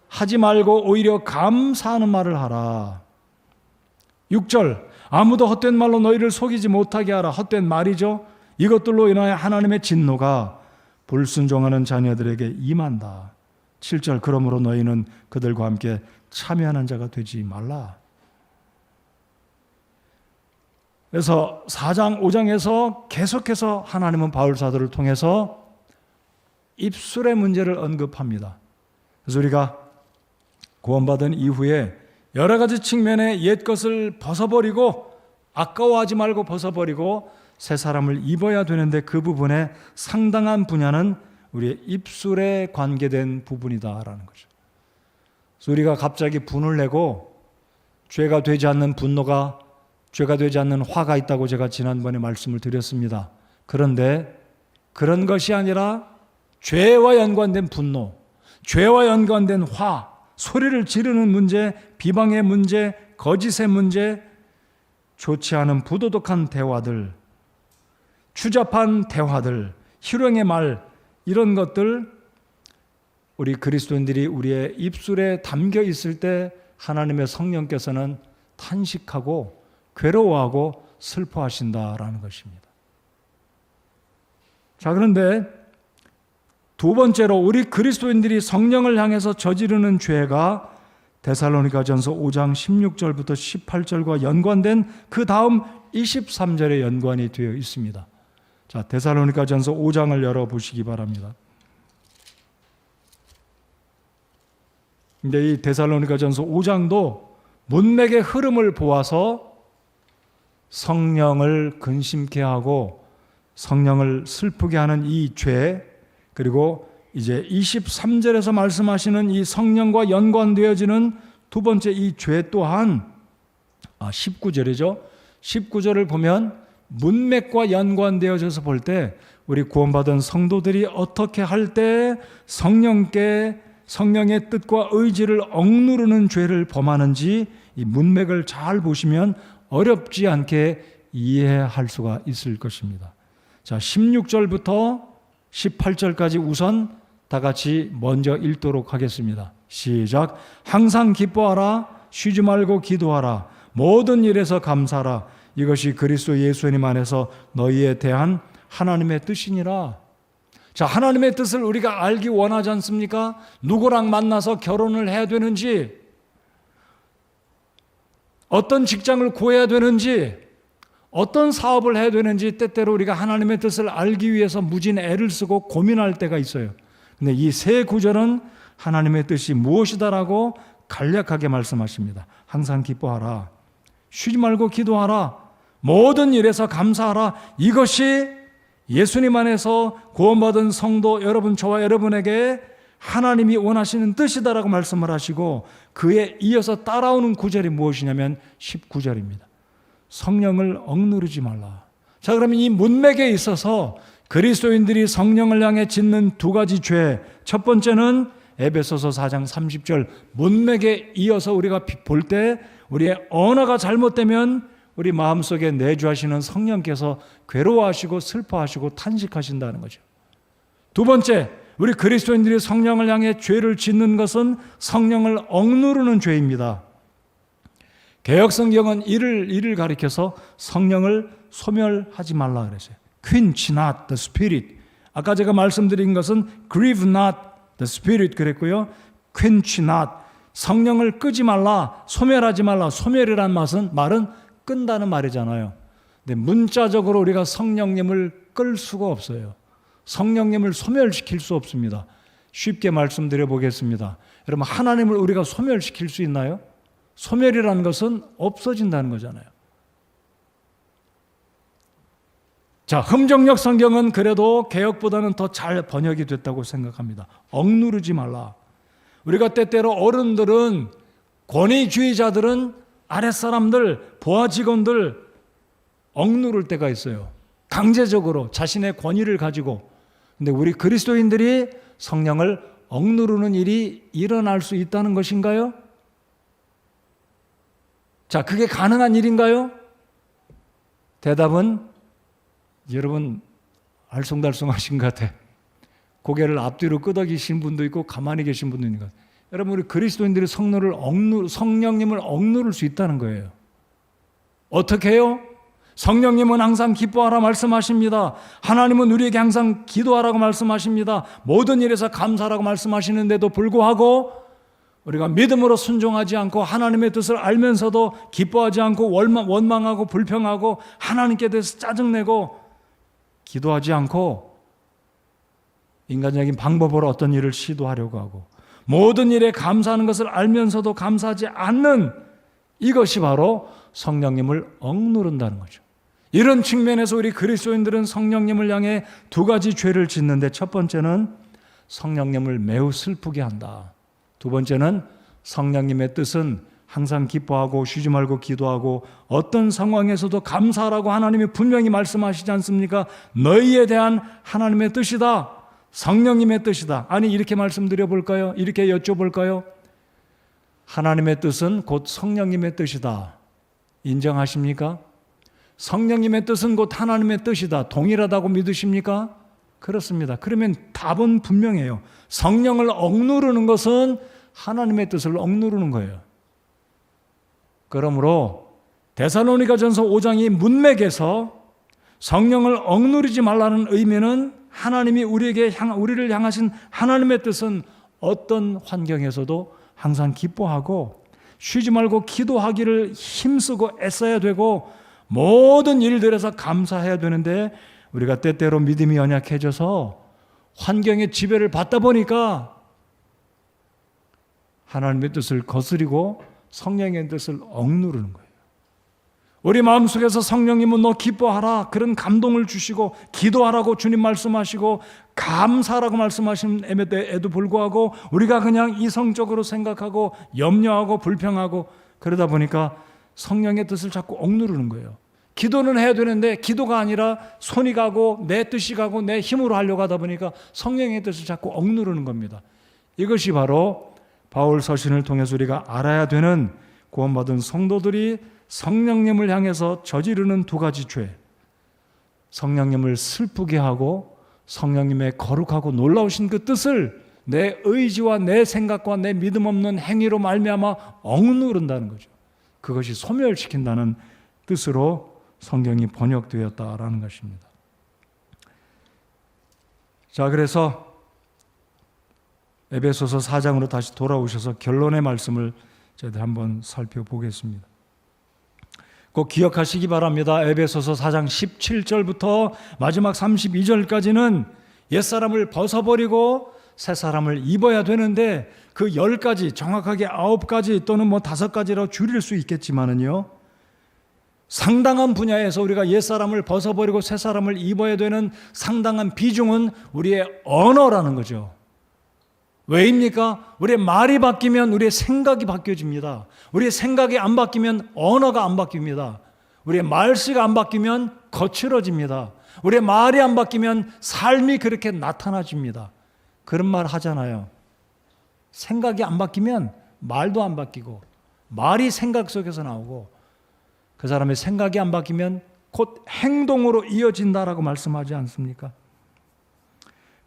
하지 말고 오히려 감사하는 말을 하라. 6절 아무도 헛된 말로 너희를 속이지 못하게 하라. 헛된 말이죠. 이것들로 인하여 하나님의 진노가 불순종하는 자녀들에게 임한다. 7절 그러므로 너희는 그들과 함께 참여하는 자가 되지 말라. 그래서 4장 5장에서 계속해서 하나님은 바울 사도를 통해서 입술의 문제를 언급합니다. 그래서 우리가 구원받은 이후에 여러 가지 측면의 옛 것을 벗어버리고, 아까워하지 말고 벗어버리고 새 사람을 입어야 되는데, 그 부분에 상당한 분야는 우리의 입술에 관계된 부분이다라는 거죠. 그래서 우리가 갑자기 분을 내고 죄가 되지 않는 분노가, 죄가 되지 않는 화가 있다고 제가 지난번에 말씀을 드렸습니다. 그런데 그런 것이 아니라 죄와 연관된 분노, 죄와 연관된 화, 소리를 지르는 문제, 비방의 문제, 거짓의 문제, 좋지 않은 부도덕한 대화들, 추잡한 대화들, 희롱의 말, 이런 것들 우리 그리스도인들이 우리의 입술에 담겨 있을 때 하나님의 성령께서는 탄식하고 괴로워하고 슬퍼하신다라는 것입니다. 자, 그런데 두 번째로 우리 그리스도인들이 성령을 향해서 저지르는 죄가 데살로니가전서 5장 16절부터 18절과 연관된 그 다음 23절에 연관이 되어 있습니다. 자, 데살로니가전서 5장을 열어보시기 바랍니다. 근데 이 데살로니가전서 5장도 문맥의 흐름을 보아서 성령을 근심케 하고 성령을 슬프게 하는 이 죄, 그리고 이제 23절에서 말씀하시는 이 성령과 연관되어지는 두 번째 이 죄 또한 19절이죠. 19절을 보면 문맥과 연관되어져서 볼 때 우리 구원받은 성도들이 어떻게 할 때 성령의 뜻과 의지를 억누르는 죄를 범하는지 이 문맥을 잘 보시면 어렵지 않게 이해할 수가 있을 것입니다. 자, 16절부터 18절까지 우선 다 같이 먼저 읽도록 하겠습니다. 시작. 항상 기뻐하라. 쉬지 말고 기도하라. 모든 일에서 감사하라. 이것이 그리스도 예수님 안에서 너희에 대한 하나님의 뜻이니라. 자, 하나님의 뜻을 우리가 알기 원하지 않습니까? 누구랑 만나서 결혼을 해야 되는지, 어떤 직장을 구해야 되는지, 어떤 사업을 해야 되는지 때때로 우리가 하나님의 뜻을 알기 위해서 무진 애를 쓰고 고민할 때가 있어요. 근데 이 세 구절은 하나님의 뜻이 무엇이다라고 간략하게 말씀하십니다. 항상 기뻐하라. 쉬지 말고 기도하라. 모든 일에서 감사하라. 이것이 예수님 안에서 구원받은 성도 여러분, 저와 여러분에게 하나님이 원하시는 뜻이다라고 말씀을 하시고, 그에 이어서 따라오는 구절이 무엇이냐면 19절입니다. 성령을 억누르지 말라. 자, 그러면 이 문맥에 있어서 그리스도인들이 성령을 향해 짓는 두 가지 죄, 첫 번째는 에베소서 4장 30절 문맥에 이어서 우리가 볼 때 우리의 언어가 잘못되면 우리 마음속에 내주하시는 성령께서 괴로워하시고 슬퍼하시고 탄식하신다는 거죠. 두 번째, 우리 그리스도인들이 성령을 향해 죄를 짓는 것은 성령을 억누르는 죄입니다. 개역성경은 이를 가리켜서 성령을 소멸하지 말라 그랬어요. Quench not the Spirit. 아까 제가 말씀드린 것은 grieve not the Spirit 그랬고요. Quench not. 성령을 끄지 말라, 소멸하지 말라. 소멸이란 말은 끈다는 말이잖아요. 근데 문자적으로 우리가 성령님을 끌 수가 없어요. 성령님을 소멸시킬 수 없습니다. 쉽게 말씀드려 보겠습니다. 여러분, 하나님을 우리가 소멸시킬 수 있나요? 소멸이라는 것은 없어진다는 거잖아요. 자, 흠정역 성경은 그래도 개역보다는 더 잘 번역이 됐다고 생각합니다. 억누르지 말라. 우리가 때때로 어른들은, 권위주의자들은 아랫사람들, 부하 직원들 억누를 때가 있어요. 강제적으로 자신의 권위를 가지고. 근데 우리 그리스도인들이 성령을 억누르는 일이 일어날 수 있다는 것인가요? 자, 그게 가능한 일인가요? 대답은 여러분 알쏭달쏭하신 것 같아요. 고개를 앞뒤로 끄덕이신 분도 있고 가만히 계신 분도 있는 것 같아요. 여러분, 우리 그리스도인들이 성령님을 억누를 수 있다는 거예요. 어떻게 해요? 성령님은 항상 기뻐하라 말씀하십니다. 하나님은 우리에게 항상 기도하라고 말씀하십니다. 모든 일에서 감사하라고 말씀하시는데도 불구하고 우리가 믿음으로 순종하지 않고 하나님의 뜻을 알면서도 기뻐하지 않고 원망하고 불평하고 하나님께 대해서 짜증내고 기도하지 않고 인간적인 방법으로 어떤 일을 시도하려고 하고 모든 일에 감사하는 것을 알면서도 감사하지 않는 이것이 바로 성령님을 억누른다는 거죠. 이런 측면에서 우리 그리스도인들은 성령님을 향해 두 가지 죄를 짓는데, 첫 번째는 성령님을 매우 슬프게 한다. 두 번째는 성령님의 뜻은 항상 기뻐하고 쉬지 말고 기도하고 어떤 상황에서도 감사하라고 하나님이 분명히 말씀하시지 않습니까? 너희에 대한 하나님의 뜻이다. 성령님의 뜻이다. 아니, 이렇게 말씀드려 볼까요? 이렇게 여쭤볼까요? 하나님의 뜻은 곧 성령님의 뜻이다. 인정하십니까? 성령님의 뜻은 곧 하나님의 뜻이다. 동일하다고 믿으십니까? 그렇습니다. 그러면 답은 분명해요. 성령을 억누르는 것은 하나님의 뜻을 억누르는 거예요. 그러므로 데살로니가전서 5장이 문맥에서 성령을 억누르지 말라는 의미는 하나님이 우리를 향하신 하나님의 뜻은 어떤 환경에서도 항상 기뻐하고 쉬지 말고 기도하기를 힘쓰고 애써야 되고 모든 일들에서 감사해야 되는데, 우리가 때때로 믿음이 연약해져서 환경의 지배를 받다 보니까 하나님의 뜻을 거스리고 성령의 뜻을 억누르는 거예요. 우리 마음속에서 성령님은 너 기뻐하라 그런 감동을 주시고 기도하라고 주님 말씀하시고 감사하라고 말씀하심에도 불구하고 우리가 그냥 이성적으로 생각하고 염려하고 불평하고 그러다 보니까 성령의 뜻을 자꾸 억누르는 거예요. 기도는 해야 되는데 기도가 아니라 손이 가고 내 뜻이 가고 내 힘으로 하려고 하다 보니까 성령의 뜻을 자꾸 억누르는 겁니다. 이것이 바로 바울 서신을 통해서 우리가 알아야 되는 구원받은 성도들이 성령님을 향해서 저지르는 두 가지 죄, 성령님을 슬프게 하고 성령님의 거룩하고 놀라우신 그 뜻을 내 의지와 내 생각과 내 믿음 없는 행위로 말미암아 억누른다는 거죠. 그것이 소멸시킨다는 뜻으로 성경이 번역되었다라는 것입니다. 자, 그래서 에베소서 4장으로 다시 돌아오셔서 결론의 말씀을 저희들 한번 살펴보겠습니다. 꼭 기억하시기 바랍니다. 에베소서 4장 17절부터 마지막 32절까지는 옛사람을 벗어버리고 새사람을 입어야 되는데 그 10가지, 정확하게 9가지 또는 5가지로 줄일 수 있겠지만은요, 상당한 분야에서 우리가 옛사람을 벗어버리고 새사람을 입어야 되는 상당한 비중은 우리의 언어라는 거죠. 왜입니까? 우리의 말이 바뀌면 우리의 생각이 바뀌어집니다. 우리의 생각이 안 바뀌면 언어가 안 바뀝니다. 우리의 말씨가 안 바뀌면 거칠어집니다. 우리의 말이 안 바뀌면 삶이 그렇게 나타나집니다. 그런 말 하잖아요. 생각이 안 바뀌면 말도 안 바뀌고 말이 생각 속에서 나오고 그 사람의 생각이 안 바뀌면 곧 행동으로 이어진다라고 말씀하지 않습니까?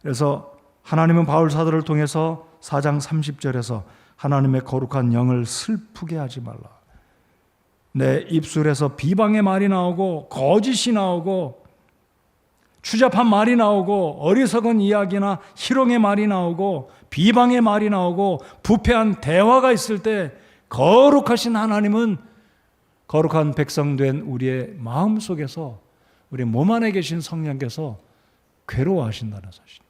그래서 하나님은 바울 사도를 통해서 4장 30절에서 하나님의 거룩한 영을 슬프게 하지 말라. 내 입술에서 비방의 말이 나오고 거짓이 나오고 추잡한 말이 나오고 어리석은 이야기나 희롱의 말이 나오고 비방의 말이 나오고 부패한 대화가 있을 때 거룩하신 하나님은 거룩한 백성된 우리의 마음속에서 우리 몸 안에 계신 성령께서 괴로워하신다는 사실.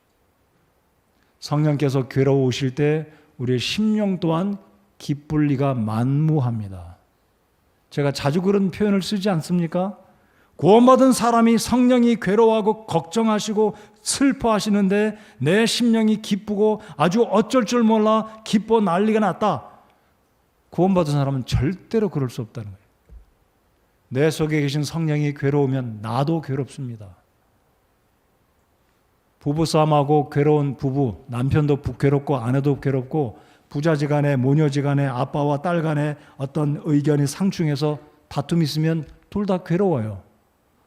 성령께서 괴로우실 때 우리의 심령 또한 기쁠 리가 만무합니다. 제가 자주 그런 표현을 쓰지 않습니까? 구원받은 사람이 성령이 괴로워하고 걱정하시고 슬퍼하시는데 내 심령이 기쁘고 아주 어쩔 줄 몰라 기뻐 난리가 났다. 구원받은 사람은 절대로 그럴 수 없다는 거예요. 내 속에 계신 성령이 괴로우면 나도 괴롭습니다. 부부싸움하고 괴로운 부부, 남편도 괴롭고 아내도 괴롭고 부자지간에 모녀지간에 아빠와 딸간에 어떤 의견이 상충해서 다툼이 있으면 둘 다 괴로워요.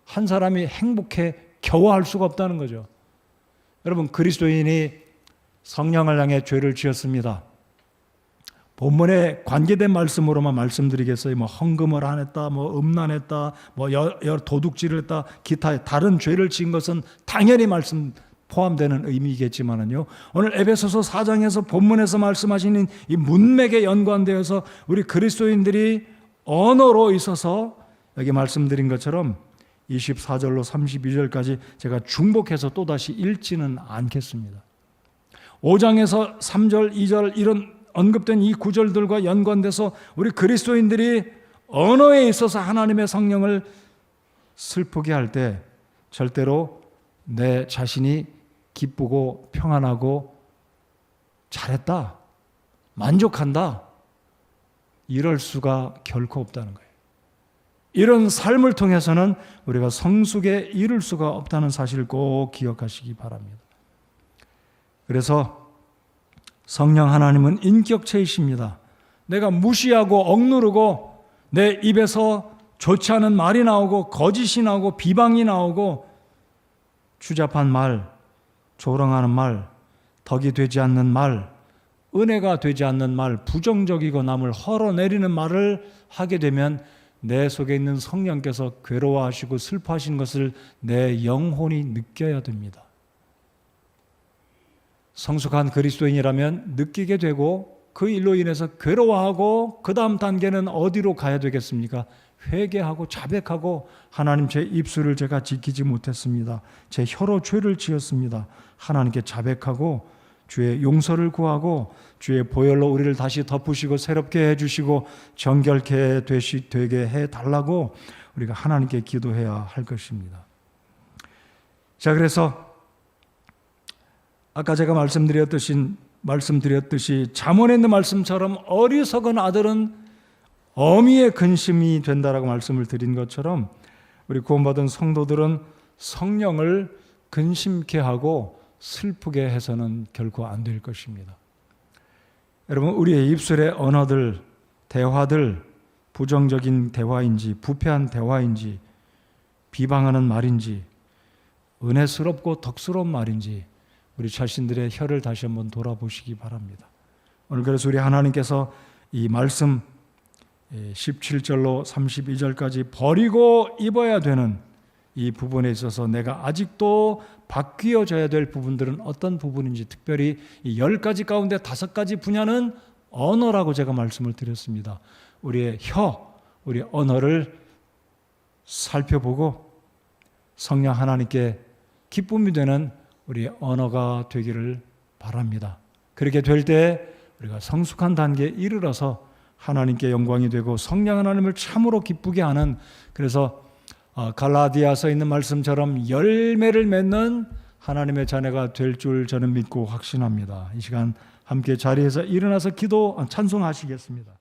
한 사람이 행복해 겨워할 수가 없다는 거죠. 여러분, 그리스도인이 성령을 향해 죄를 지었습니다. 본문에 관계된 말씀으로만 말씀드리겠어요. 헌금을 안 했다, 음란했다, 여러 도둑질을 했다, 기타 다른 죄를 지은 것은 당연히 포함되는 의미겠지만은요. 오늘 에베소서 4장에서 본문에서 말씀하시는 이 문맥에 연관되어서 우리 그리스도인들이 언어로 있어서 여기 말씀드린 것처럼 24절로 32절까지 제가 중복해서 또다시 읽지는 않겠습니다. 5장에서 3절, 2절 이런 언급된 이 구절들과 연관돼서 우리 그리스도인들이 언어에 있어서 하나님의 성령을 슬프게 할 때 절대로 내 자신이 기쁘고 평안하고 잘했다, 만족한다, 이럴 수가 결코 없다는 거예요. 이런 삶을 통해서는 우리가 성숙에 이를 수가 없다는 사실을 꼭 기억하시기 바랍니다. 그래서 성령 하나님은 인격체이십니다. 내가 무시하고 억누르고 내 입에서 좋지 않은 말이 나오고 거짓이 나오고 비방이 나오고 추잡한 말, 조롱하는 말, 덕이 되지 않는 말, 은혜가 되지 않는 말, 부정적이고 남을 헐어내리는 말을 하게 되면 내 속에 있는 성령께서 괴로워하시고 슬퍼하신 것을 내 영혼이 느껴야 됩니다. 성숙한 그리스도인이라면 느끼게 되고 그 일로 인해서 괴로워하고 그 다음 단계는 어디로 가야 되겠습니까? 회개하고 자백하고 하나님 제 입술을 제가 지키지 못했습니다. 제 혀로 죄를 지었습니다. 하나님께 자백하고 주의 용서를 구하고 주의 보혈로 우리를 다시 덮으시고 새롭게 해주시고 정결케 되게 해달라고 우리가 하나님께 기도해야 할 것입니다. 자, 그래서 아까 제가 말씀드렸듯이 잠언에 있는 말씀처럼 어리석은 아들은 어미의 근심이 된다라고 말씀을 드린 것처럼 우리 구원받은 성도들은 성령을 근심케 하고 슬프게 해서는 결코 안 될 것입니다. 여러분, 우리의 입술의 언어들, 대화들, 부정적인 대화인지 부패한 대화인지 비방하는 말인지 은혜스럽고 덕스러운 말인지 우리 자신들의 혀를 다시 한번 돌아보시기 바랍니다. 오늘 그래서 우리 하나님께서 이 말씀 17절로 32절까지 버리고 입어야 되는 이 부분에 있어서 내가 아직도 바뀌어져야 될 부분들은 어떤 부분인지 특별히 이 10가지 가운데 5가지 분야는 언어라고 제가 말씀을 드렸습니다. 우리의 우리의 언어를 살펴보고 성령 하나님께 기쁨이 되는 우리의 언어가 되기를 바랍니다. 그렇게 될 때 우리가 성숙한 단계에 이르러서 하나님께 영광이 되고 성령 하나님을 참으로 기쁘게 하는, 그래서 갈라디아서에 있는 말씀처럼 열매를 맺는 하나님의 자녀가 될 줄 저는 믿고 확신합니다. 이 시간 함께 자리에서 일어나서 찬송하시겠습니다.